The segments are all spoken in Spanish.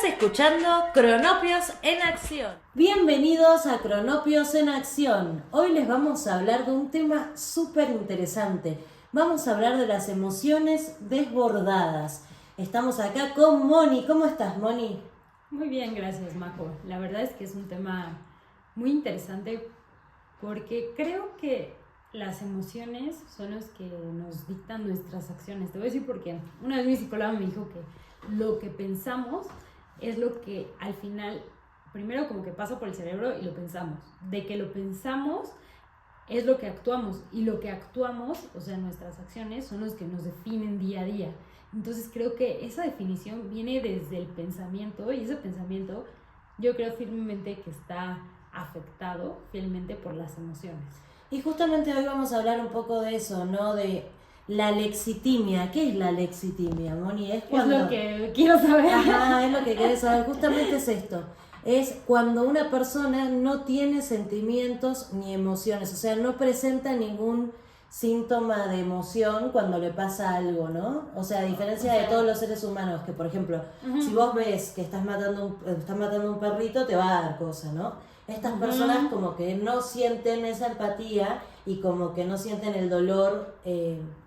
Estás escuchando Cronopios en Acción. Bienvenidos a Cronopios en Acción. Hoy les vamos a hablar de un tema súper interesante. Vamos a hablar de las emociones desbordadas. Estamos acá con Moni. ¿Cómo estás, Moni? Muy bien, gracias, Majo. La verdad es que es un tema muy interesante porque creo que las emociones son los que nos dictan nuestras acciones. Te voy a decir por qué. Una vez mi psicóloga me dijo que lo que pensamos es lo que al final, primero como que pasa por el cerebro y lo pensamos. De que lo pensamos es lo que actuamos, y lo que actuamos, o sea, nuestras acciones, son los que nos definen día a día. Entonces creo que esa definición viene desde el pensamiento, y ese pensamiento yo creo firmemente que está afectado fielmente por las emociones. Y justamente hoy vamos a hablar un poco de eso, ¿no? De la lexitimia. ¿Qué es la lexitimia, Moni? Es lo que quiero saber. Ajá, es lo que querés saber. Justamente es esto. Es cuando una persona no tiene sentimientos ni emociones, o sea, no presenta ningún síntoma de emoción cuando le pasa algo, ¿no? O sea, a diferencia de todos los seres humanos, que por ejemplo, si vos ves que estás matando un perrito, te va a dar cosa, ¿no? Estas personas como que no sienten esa empatía y como que no sienten el dolor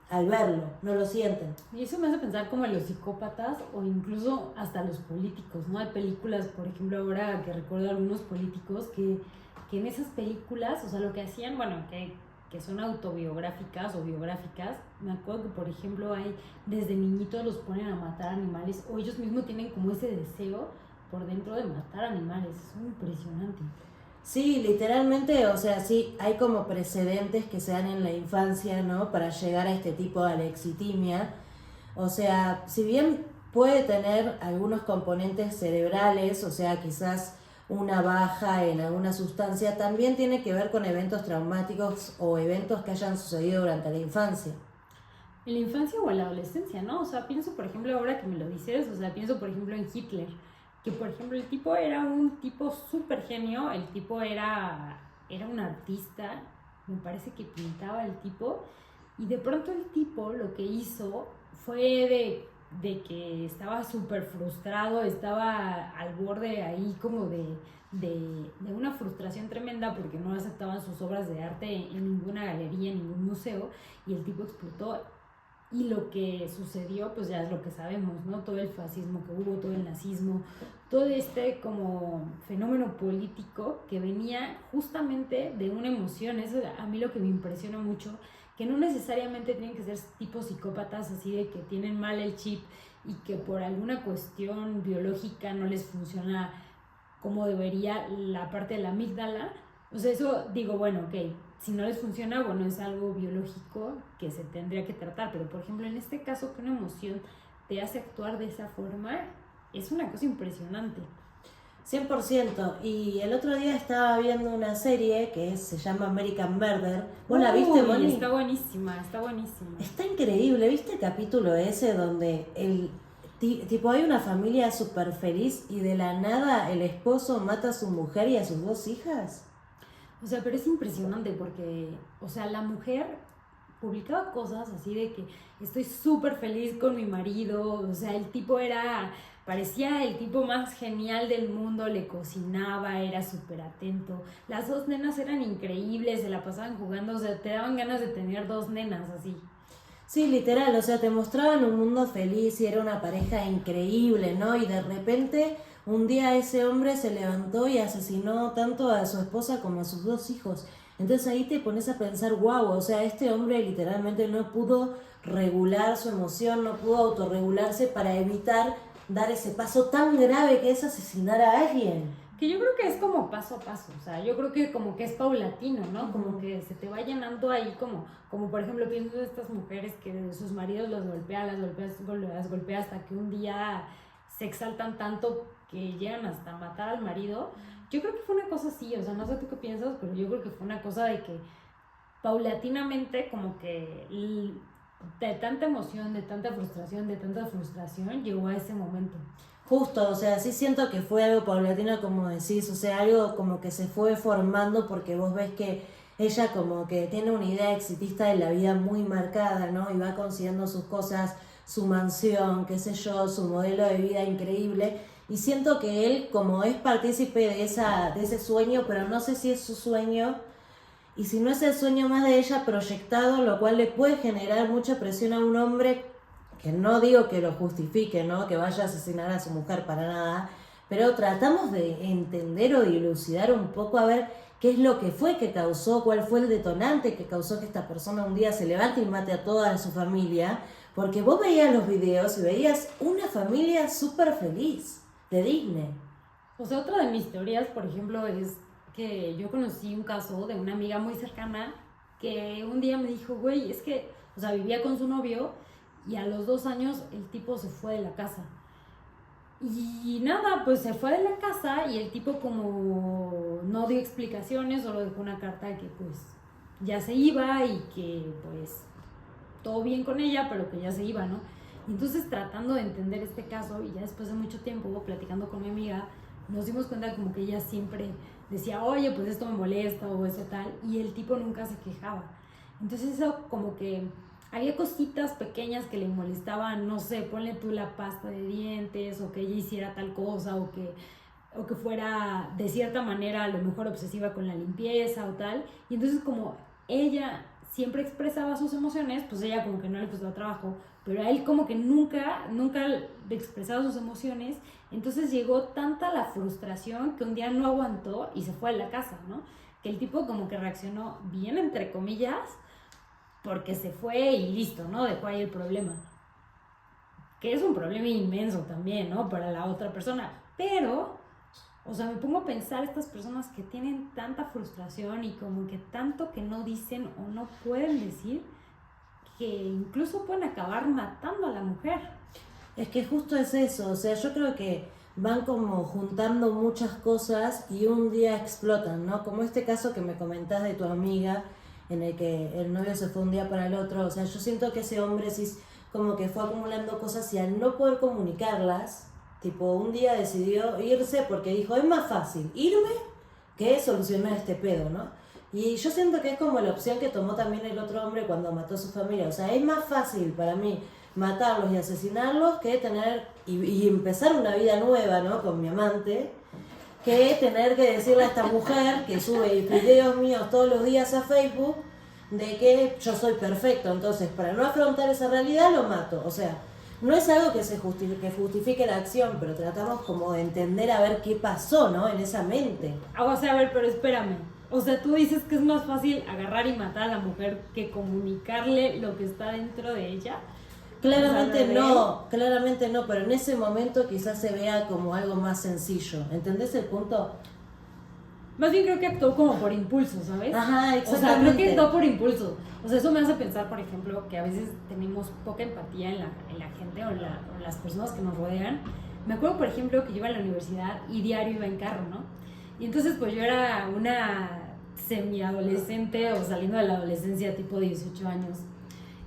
al verlo, no lo sienten. Y eso me hace pensar como en los psicópatas o incluso hasta los políticos, ¿no? Hay películas, por ejemplo, ahora que recuerdo algunos políticos que en esas películas, o sea, lo que hacían, bueno, que son autobiográficas o biográficas, me acuerdo que, por ejemplo, hay desde niñitos los ponen a matar animales, o ellos mismos tienen como ese deseo por dentro de matar animales. Es muy impresionante. Sí, literalmente, o sea, sí, hay como precedentes que se dan en la infancia, ¿no? Para llegar a este tipo de alexitimia. O sea, si bien puede tener algunos componentes cerebrales, o sea, quizás una baja en alguna sustancia, también tiene que ver con eventos traumáticos o eventos que hayan sucedido durante la infancia. En la infancia o en la adolescencia, ¿no? O sea, pienso, por ejemplo, ahora que me lo dices, o sea, pienso, por ejemplo, en Hitler, que, por ejemplo, el tipo era un tipo súper genio, el tipo era un artista, me parece que pintaba el tipo, y de pronto el tipo lo que hizo fue de que estaba súper frustrado, estaba al borde ahí como de una frustración tremenda porque no aceptaban sus obras de arte en ninguna galería, en ningún museo, y el tipo explotó. Y lo que sucedió, pues ya es lo que sabemos, ¿no? Todo el fascismo que hubo, todo el nazismo, todo este como fenómeno político que venía justamente de una emoción. Eso a mí lo que me impresiona mucho, que no necesariamente tienen que ser tipos psicópatas así de que tienen mal el chip y que por alguna cuestión biológica no les funciona como debería la parte de la amígdala. O sea, eso digo, bueno, ok, si no les funciona, bueno, es algo biológico que se tendría que tratar, pero por ejemplo, en este caso, que una emoción te hace actuar de esa forma, es una cosa impresionante. 100%. Y el otro día estaba viendo una serie que se llama American Murder. ¿Vos la viste, Moni? Está buenísima, está buenísima. Está increíble. ¿Viste el capítulo ese donde tipo hay una familia súper feliz y de la nada el esposo mata a su mujer y a sus 2 hijas? O sea, pero es impresionante porque, o sea, la mujer publicaba cosas así de que estoy súper feliz con mi marido, o sea, el tipo parecía el tipo más genial del mundo, le cocinaba, era súper atento, las 2 nenas eran increíbles, se la pasaban jugando, o sea, te daban ganas de tener 2 nenas así. Sí, literal, o sea, te mostraban un mundo feliz y era una pareja increíble, ¿no? Y de repente un día ese hombre se levantó y asesinó tanto a su esposa como a sus 2 hijos. Entonces ahí te pones a pensar, wow, o sea, este hombre literalmente no pudo regular su emoción, no pudo autorregularse para evitar dar ese paso tan grave que es asesinar a alguien. Que yo creo que es como paso a paso, o sea, yo creo que como que es paulatino, ¿no? Como que se te va llenando ahí como por ejemplo pienso de estas mujeres que sus maridos las golpea hasta que un día se exaltan tanto que llegan hasta matar al marido. Yo creo que fue una cosa así, o sea, no sé tú qué piensas, pero yo creo que fue una cosa de que paulatinamente como que de tanta emoción, de tanta frustración llegó a ese momento. Justo, o sea, sí siento que fue algo paulatino, como decís, o sea, algo como que se fue formando porque vos ves que ella como que tiene una idea exitista de la vida muy marcada, ¿no? Y va consiguiendo sus cosas, su mansión, qué sé yo, su modelo de vida increíble. Y siento que él, como es partícipe de ese sueño, pero no sé si es su sueño, y si no es el sueño más de ella proyectado, lo cual le puede generar mucha presión a un hombre, que no digo que lo justifique, ¿no? Que vaya a asesinar a su mujer para nada, pero tratamos de entender o dilucidar un poco a ver qué es lo que fue que causó, cuál fue el detonante que causó que esta persona un día se levante y mate a toda su familia, porque vos veías los videos y veías una familia súper feliz de Disney. O sea, otra de mis teorías, por ejemplo, es que yo conocí un caso de una amiga muy cercana que un día me dijo, güey, es que, o sea, vivía con su novio y a los 2 años el tipo se fue de la casa. Y nada, pues se fue de la casa y el tipo como no dio explicaciones, solo dejó una carta que pues ya se iba y que pues todo bien con ella, pero que ya se iba, ¿no? Y entonces tratando de entender este caso y ya después de mucho tiempo platicando con mi amiga, nos dimos cuenta como que ella siempre decía, oye, pues esto me molesta o eso tal, y el tipo nunca se quejaba. Entonces eso como que había cositas pequeñas que le molestaban, no sé, ponle tú la pasta de dientes o que ella hiciera tal cosa o que fuera de cierta manera a lo mejor obsesiva con la limpieza o tal. Y entonces como ella siempre expresaba sus emociones, pues ella como que no le costaba trabajo, pero a él como que nunca le expresaba sus emociones. Entonces llegó tanta la frustración que un día no aguantó y se fue a la casa, ¿no? Que el tipo como que reaccionó bien, entre comillas, porque se fue y listo, ¿no? Dejó ahí el problema. Que es un problema inmenso también, ¿no? Para la otra persona. Pero, o sea, me pongo a pensar estas personas que tienen tanta frustración y como que tanto que no dicen o no pueden decir, que incluso pueden acabar matando a la mujer. Es que justo es eso, o sea, yo creo que van como juntando muchas cosas y un día explotan, ¿no? Como este caso que me comentás de tu amiga, en el que el novio se fue un día para el otro, o sea, yo siento que ese hombre sí como que fue acumulando cosas y al no poder comunicarlas, tipo un día decidió irse porque dijo, es más fácil irme que solucionar este pedo, ¿no? Y yo siento que es como la opción que tomó también el otro hombre cuando mató a su familia, o sea, es más fácil para mí matarlos y asesinarlos que tener y empezar una vida nueva, ¿no? Con mi amante, que tener que decirle a esta mujer que sube videos míos todos los días a Facebook de que yo soy perfecto. Entonces, para no afrontar esa realidad, lo mato. O sea, no es algo que justifique la acción, pero tratamos como de entender a ver qué pasó, ¿no? En esa mente. O sea, a ver, pero espérame. O sea, tú dices que es más fácil agarrar y matar a la mujer que comunicarle lo que está dentro de ella. Claramente no, pero en ese momento quizás se vea como algo más sencillo. ¿Entendés el punto? Más bien creo que actuó como por impulso, ¿sabes? Ajá, exactamente. O sea, creo que actuó por impulso. O sea, eso me hace pensar, por ejemplo, que a veces tenemos poca empatía en la gente o en las personas que nos rodean. Me acuerdo, por ejemplo, que yo iba a la universidad y diario iba en carro, ¿no? Y entonces, pues yo era una semiadolescente o saliendo de la adolescencia, tipo 18 años.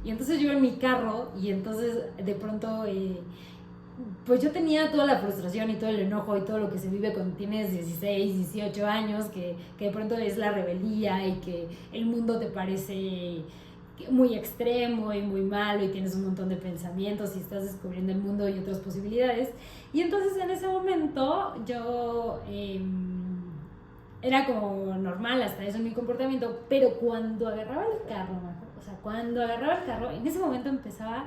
Y entonces yo iba en mi carro y entonces de pronto pues yo tenía toda la frustración y todo el enojo y todo lo que se vive cuando tienes 16, 18 años, que de pronto es la rebeldía y que el mundo te parece muy extremo y muy malo y tienes un montón de pensamientos y estás descubriendo el mundo y otras posibilidades. Y entonces en ese momento yo era como normal hasta eso en mi comportamiento, pero cuando agarraba el carro, en ese momento empezaba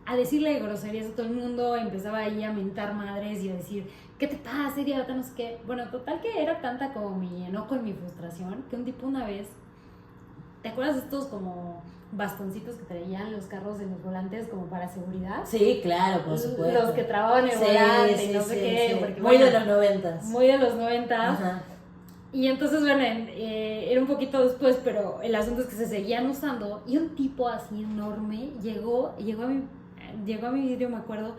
a decirle groserías a todo el mundo, empezaba ahí a mentar madres y a decir, ¿qué te pasa, idiota? No sé qué. Bueno, total que era tanta como mi enojo y mi frustración que un tipo una vez, ¿te acuerdas de estos como bastoncitos que traían los carros en los volantes como para seguridad? Sí, claro, por supuesto. Los que trababan el volante y no sé qué. Sí. Porque, muy de los 90. Muy de los 90. Ajá. Y entonces, bueno, era un poquito después, pero el asunto es que se seguían usando y un tipo así enorme llegó a mi vidrio, me acuerdo,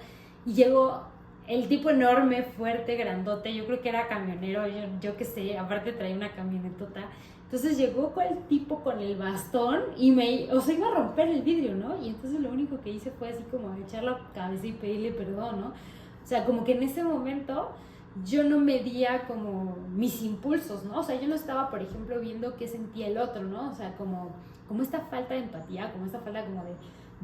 y llegó el tipo enorme, fuerte, grandote, yo creo que era camionero, yo qué sé, aparte traía una camionetota. Entonces llegó con el tipo con el bastón y iba a romper el vidrio, ¿no? Y entonces lo único que hice fue así como echar la cabeza y pedirle perdón, ¿no? O sea, como que en ese momento yo no medía como mis impulsos, ¿no? O sea, yo no estaba, por ejemplo, viendo qué sentía el otro, ¿no? O sea, como esta falta de empatía, como esta falta como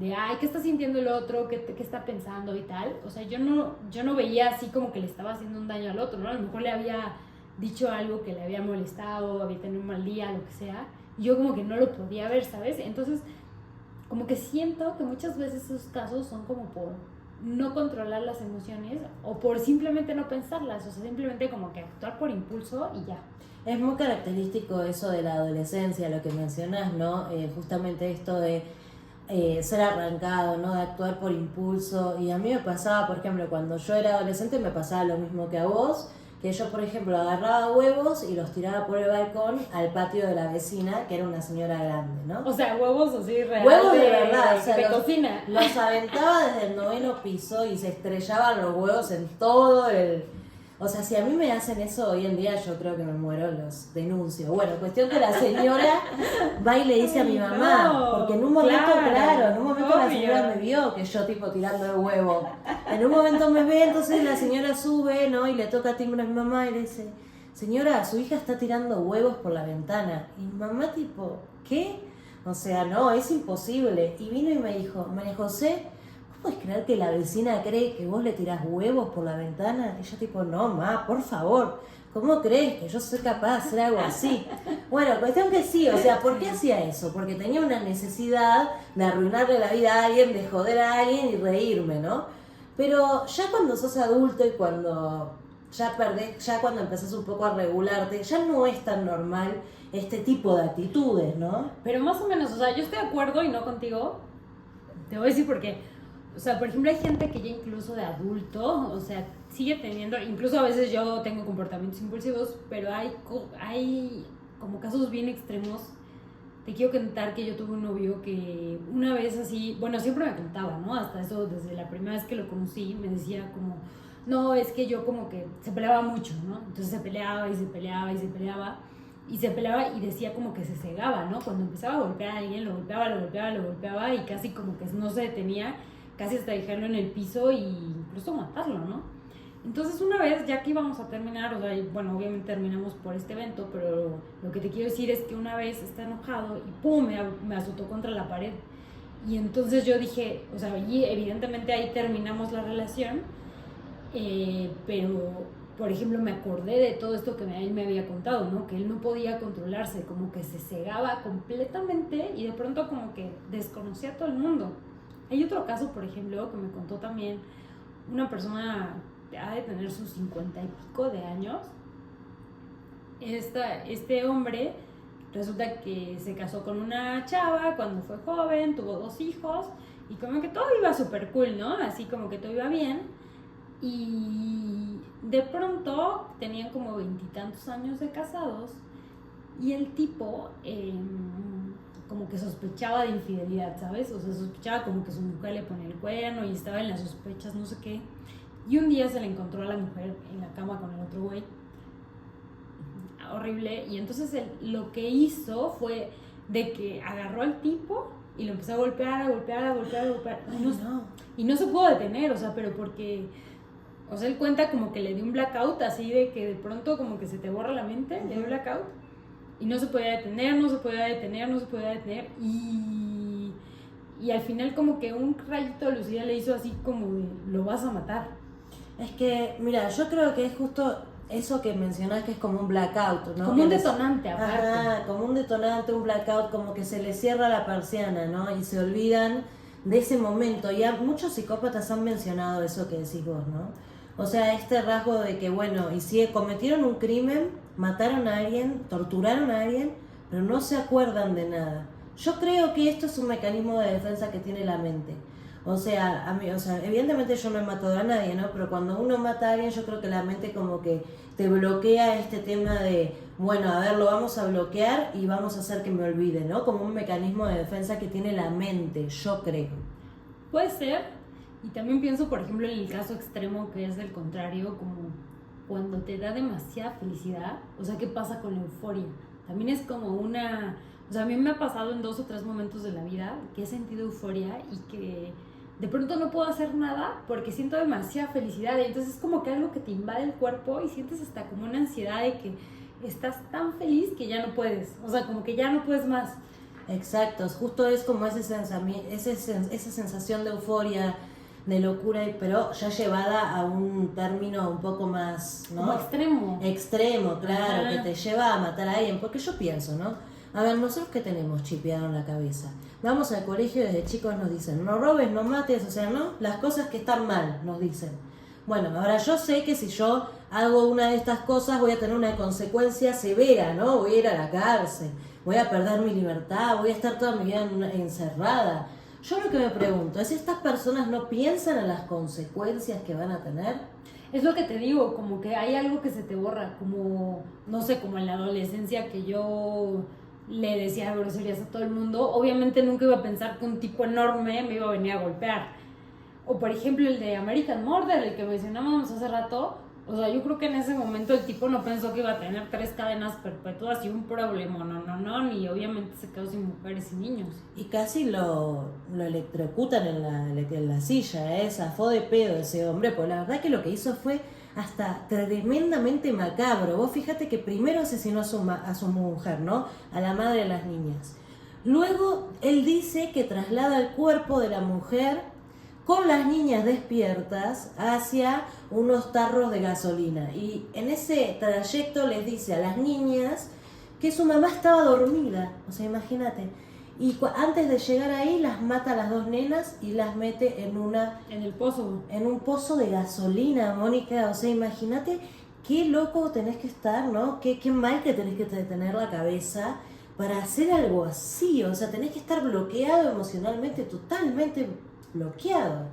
ay, ¿qué está sintiendo el otro? ¿Qué está pensando y tal? O sea, yo no veía así como que le estaba haciendo un daño al otro, ¿no? A lo mejor le había dicho algo que le había molestado, había tenido un mal día, lo que sea, y yo como que no lo podía ver, ¿sabes? Entonces, como que siento que muchas veces esos casos son como por no controlar las emociones o por simplemente no pensarlas, o sea, simplemente como que actuar por impulso y ya. Es muy característico eso de la adolescencia, lo que mencionas, ¿no? Justamente esto de ser arrancado, ¿no? De actuar por impulso. Y a mí me pasaba, por ejemplo, cuando yo era adolescente me pasaba lo mismo que a vos, que yo, por ejemplo, agarraba huevos y los tiraba por el balcón al patio de la vecina, que era una señora grande, ¿no? O sea, huevos así reales. Huevos de verdad, o sea, de cocina. Los aventaba desde el 9º piso y se estrellaban los huevos en todo el... O sea, si a mí me hacen eso hoy en día, yo creo que me muero, los denuncio. Bueno, cuestión que la señora va y le dice a mi mamá, no, porque en un momento, claro, en un momento obvio. la señora me vio que yo tipo tirando el huevo. En un momento me ve, entonces la señora sube, ¿no? Y le toca timbre a mi mamá y le dice, señora, su hija está tirando huevos por la ventana. Y mi mamá tipo, ¿qué? O sea, no, es imposible. Y vino y me dijo, María José, ¿puedes creer que la vecina cree que vos le tirás huevos por la ventana? Y yo tipo, no, ma, por favor, ¿cómo crees que yo soy capaz de hacer algo así? Bueno, cuestión que sí, o sea, ¿por qué hacía eso? Porque tenía una necesidad de arruinarle la vida a alguien, de joder a alguien y reírme, ¿no? Pero ya cuando sos adulto y cuando ya cuando empezás un poco a regularte, ya no es tan normal este tipo de actitudes, ¿no? Pero más o menos, o sea, yo estoy de acuerdo y no contigo. Te voy a decir por qué. O sea, por ejemplo, hay gente que ya incluso de adulto, o sea, sigue teniendo, incluso a veces yo tengo comportamientos impulsivos, pero hay como casos bien extremos. Te quiero contar que yo tuve un novio que una vez así, bueno, siempre me contaba, ¿no? Hasta eso, desde la primera vez que lo conocí, me decía como, no, es que yo como que se peleaba mucho, ¿no? Entonces se peleaba y se peleaba y se peleaba. Y se peleaba y decía como que se cegaba, ¿no? Cuando empezaba a golpear a alguien, lo golpeaba y casi como que no se detenía, casi hasta dejarlo en el piso e incluso matarlo, ¿no? Entonces una vez, ya que íbamos a terminar, o sea, bueno, obviamente terminamos por este evento, pero lo que te quiero decir es que una vez está enojado y ¡pum! Me azotó contra la pared. Y entonces yo dije, o sea, y evidentemente ahí terminamos la relación, pero, por ejemplo, me acordé de todo esto que él me había contado, ¿no? Que él no podía controlarse, como que se cegaba completamente y de pronto como que desconocía a todo el mundo. Hay otro caso, por ejemplo, que me contó también una persona, ha de tener sus 50 y pico de años. Este hombre resulta que se casó con una chava cuando fue joven, tuvo 2 hijos y como que todo iba súper cool, ¿no? Así como que todo iba bien. Y de pronto tenían como 20 y tantos años de casados y el tipo como que sospechaba de infidelidad, ¿sabes? O sea, sospechaba como que su mujer le ponía el cuerno y estaba en las sospechas, no sé qué. Y un día se le encontró a la mujer en la cama con el otro güey. Horrible. Y entonces lo que hizo fue de que agarró al tipo y lo empezó a golpear. Y no se pudo detener, o sea, pero porque... O sea, él cuenta como que le dio un blackout, así de que de pronto como que se te borra la mente, le dio blackout. Y no se podía detener. Y al final como que un rayito de lucidez le hizo así como de, lo vas a matar. Es que, mira, yo creo que es justo eso que mencionás, que es como un blackout, ¿no? Como un detonante, aparte. Ajá, como un detonante, un blackout, como que se le cierra la persiana, ¿no? Y se olvidan de ese momento. Y muchos psicópatas han mencionado eso que decís vos, ¿no? O sea, este rasgo de que, bueno, y si cometieron un crimen, mataron a alguien, torturaron a alguien, pero no se acuerdan de nada. Yo creo que esto es un mecanismo de defensa que tiene la mente. O sea, evidentemente yo no he matado a nadie, ¿no? Pero cuando uno mata a alguien, yo creo que la mente como que te bloquea este tema de, bueno, a ver, lo vamos a bloquear y vamos a hacer que me olvide, ¿no? Como un mecanismo de defensa que tiene la mente, yo creo. Puede ser. Y también pienso, por ejemplo, en el caso extremo que es del contrario, como cuando te da demasiada felicidad, o sea, ¿qué pasa con la euforia? También es como una... O sea, a mí me ha pasado en 2 o 3 momentos de la vida que he sentido euforia y que de pronto no puedo hacer nada porque siento demasiada felicidad. Y entonces es como que algo que te invade el cuerpo y sientes hasta como una ansiedad de que estás tan feliz que ya no puedes. O sea, como que ya no puedes más. Exacto, justo es como esa sensación de euforia, de locura, pero ya llevada a un término un poco más, ¿no? Como extremo. Extremo, claro, Ajá. que te lleva a matar a alguien. Porque yo pienso, ¿no? A ver, nosotros que tenemos chipeado en la cabeza. Vamos al colegio y desde chicos nos dicen, no robes, no mates, o sea, ¿no? Las cosas que están mal, nos dicen. Bueno, ahora yo sé que si yo hago una de estas cosas voy a tener una consecuencia severa, ¿no? Voy a ir a la cárcel, voy a perder mi libertad, voy a estar toda mi vida encerrada. Yo lo que me pregunto es, ¿estas personas no piensan en las consecuencias que van a tener? Es lo que te digo, como que hay algo que se te borra, como, no sé, como en la adolescencia que yo le decía groserías a todo el mundo. Obviamente nunca iba a pensar que un tipo enorme me iba a venir a golpear. O por ejemplo el de American Murder, el que mencionábamos hace rato. O sea, yo creo que en ese momento el tipo no pensó que iba a tener 3 cadenas perpetuas y un problema, no, ni obviamente se quedó sin mujeres y niños. Y casi lo electrocutan en la silla, ¿eh? Zafó de pedo ese hombre, pues la verdad que lo que hizo fue hasta tremendamente macabro. Vos fíjate que primero asesinó a su mujer, ¿no? A la madre de las niñas. Luego él dice que traslada el cuerpo de la mujer con las niñas despiertas hacia unos tarros de gasolina. Y en ese trayecto les dice a las niñas que su mamá estaba dormida. O sea, imagínate. Y antes de llegar ahí las mata a las 2 nenas y las mete En el pozo. en un pozo de gasolina, Mónica. O sea, imagínate qué loco tenés que estar, ¿no? Qué mal que tenés que tener la cabeza para hacer algo así. O sea, tenés que estar bloqueado emocionalmente, totalmente bloqueado.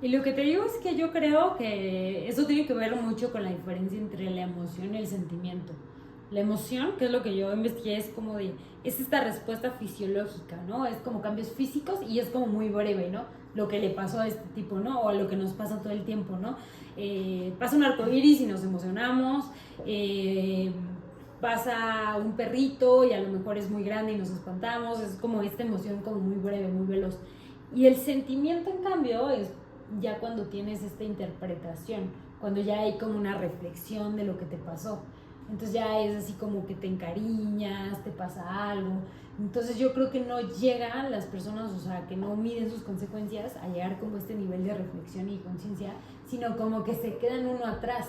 Y lo que te digo es que yo creo que eso tiene que ver mucho con la diferencia entre la emoción y el sentimiento. La emoción, que es lo que yo investigué, es esta respuesta fisiológica, ¿no? Es como cambios físicos y es como muy breve, ¿no? Lo que le pasó a este tipo, ¿no? O a lo que nos pasa todo el tiempo, ¿no? Pasa un arcoíris y nos emocionamos, pasa un perrito y a lo mejor es muy grande y nos espantamos, es como esta emoción como muy breve, muy veloz. Y el sentimiento, en cambio, es ya cuando tienes esta interpretación, cuando ya hay como una reflexión de lo que te pasó. Entonces ya es así como que te encariñas, te pasa algo. Entonces yo creo que no llegan las personas, o sea, que no miden sus consecuencias a llegar como a este nivel de reflexión y conciencia, sino como que se quedan uno atrás.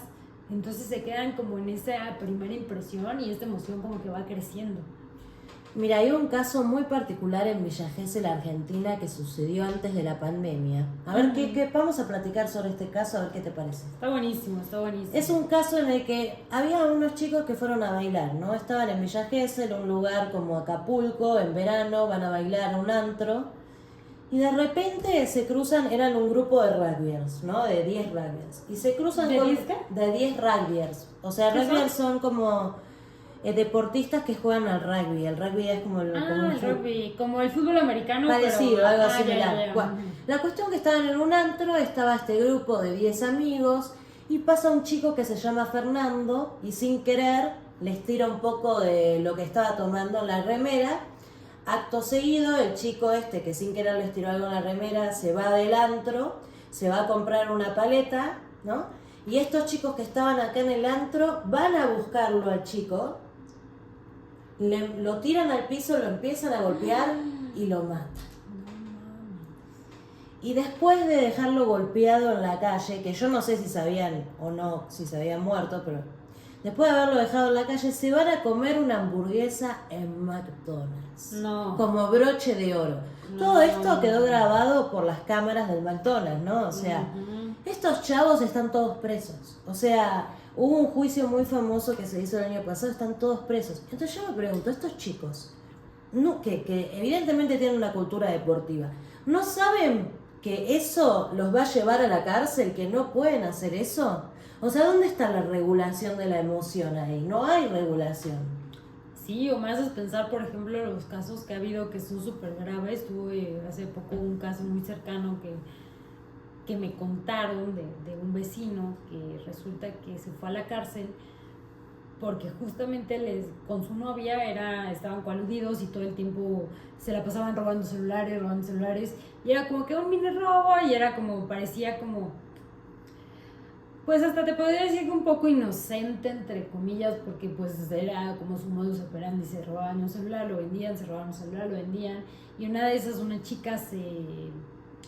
Entonces se quedan como en esa primera impresión y esta emoción como que va creciendo. Mira, hay un caso muy particular en Villa Gesell, Argentina, que sucedió antes de la pandemia. A ver, ¿qué vamos a platicar sobre este caso? A ver qué te parece. Está buenísimo, está buenísimo. Es un caso en el que había unos chicos que fueron a bailar, ¿no? Estaban en Villa Gesell, un lugar como Acapulco, en verano, van a bailar a un antro. Y de repente se cruzan, eran un grupo de rugbyers, ¿no? De 10 rugbyers. Y se cruzan ¿De 10 qué? De 10 rugbyers. O sea, rugbyers son como deportistas que juegan al rugby. El rugby es como el rugby, como el fútbol americano. Parecido, pero algo similar. Ya. La cuestión que estaban en un antro, estaba este grupo de 10 amigos y pasa un chico que se llama Fernando y sin querer les tira un poco de lo que estaba tomando en la remera. Acto seguido, el chico este que sin querer les tiró algo en la remera se va del antro, se va a comprar una paleta, ¿no? Y estos chicos que estaban acá en el antro van a buscarlo al chico, lo tiran al piso, lo empiezan a golpear y lo matan. Y después de dejarlo golpeado en la calle, que yo no sé si sabían o no, si se habían muerto, pero después de haberlo dejado en la calle, se van a comer una hamburguesa en McDonald's. No. Como broche de oro. No. Todo esto quedó grabado por las cámaras del McDonald's, ¿no? O sea, estos chavos están todos presos. O sea, hubo un juicio muy famoso que se hizo el año pasado, están todos presos. Entonces yo me pregunto, estos chicos, no, que evidentemente tienen una cultura deportiva, ¿no saben que eso los va a llevar a la cárcel, que no pueden hacer eso? O sea, ¿dónde está la regulación de la emoción ahí? No hay regulación. Sí, o me haces pensar, por ejemplo, los casos que ha habido que son súper graves. Tuve hace poco un caso muy cercano que me contaron de un vecino que resulta que se fue a la cárcel porque justamente con su novia estaban coludidos y todo el tiempo se la pasaban robando celulares y era como que un mini robo y era como, parecía como Pues hasta te podría decir que un poco inocente, entre comillas, porque pues era como su modus operandi, se robaban un celular, lo vendían, se robaban un celular, lo vendían, y una de esas, una chica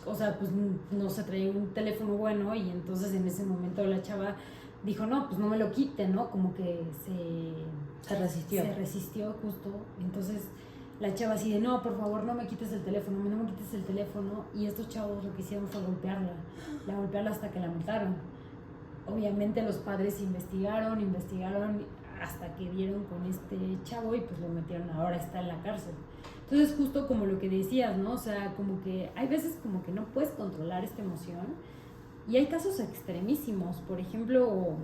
o sea, pues no se traía un teléfono bueno, y entonces en ese momento la chava dijo, no, pues no me lo quite, ¿no? Como que Se resistió. Se resistió justo, entonces la chava así de, no, por favor, no me quites el teléfono, no me quites el teléfono, y estos chavos lo que hicieron fue golpearla hasta que la mataron. Obviamente los padres investigaron hasta que dieron con este chavo y pues lo metieron, ahora está en la cárcel. Entonces justo como lo que decías, ¿no? O sea, como que hay veces como que no puedes controlar esta emoción y hay casos extremísimos. Por ejemplo,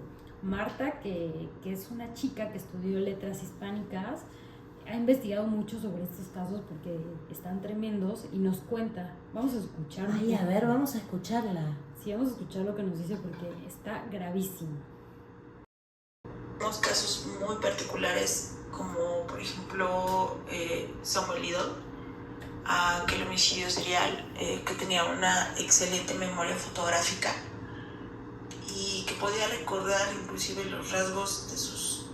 Marta, que es una chica que estudió letras hispánicas, ha investigado mucho sobre estos casos porque están tremendos y nos cuenta. Vamos a escuchar. Ay, a ver, vamos a escucharla. Sí, vamos a escuchar lo que nos dice porque está gravísimo. Tenemos casos muy particulares como por ejemplo Samuel Liddell, aquel homicidio serial que tenía una excelente memoria fotográfica y que podía recordar inclusive los rasgos de sus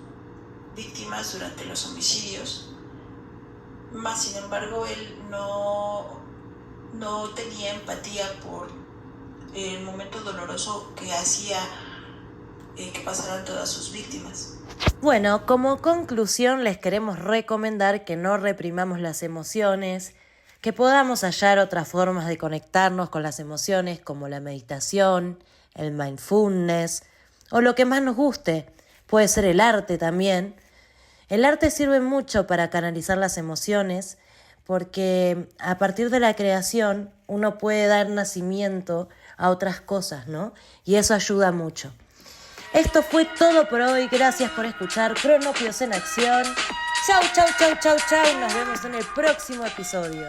víctimas durante los homicidios, más sin embargo él no tenía empatía por el momento doloroso que hacía que pasaran todas sus víctimas. Bueno, como conclusión les queremos recomendar que no reprimamos las emociones, que podamos hallar otras formas de conectarnos con las emociones como la meditación, el mindfulness o lo que más nos guste. Puede ser el arte también. El arte sirve mucho para canalizar las emociones porque a partir de la creación uno puede dar nacimiento a otras cosas, ¿no? Y eso ayuda mucho. Esto fue todo por hoy. Gracias por escuchar Cronopios en Acción. Chau, chau, chau, chau, chau. Nos vemos en el próximo episodio.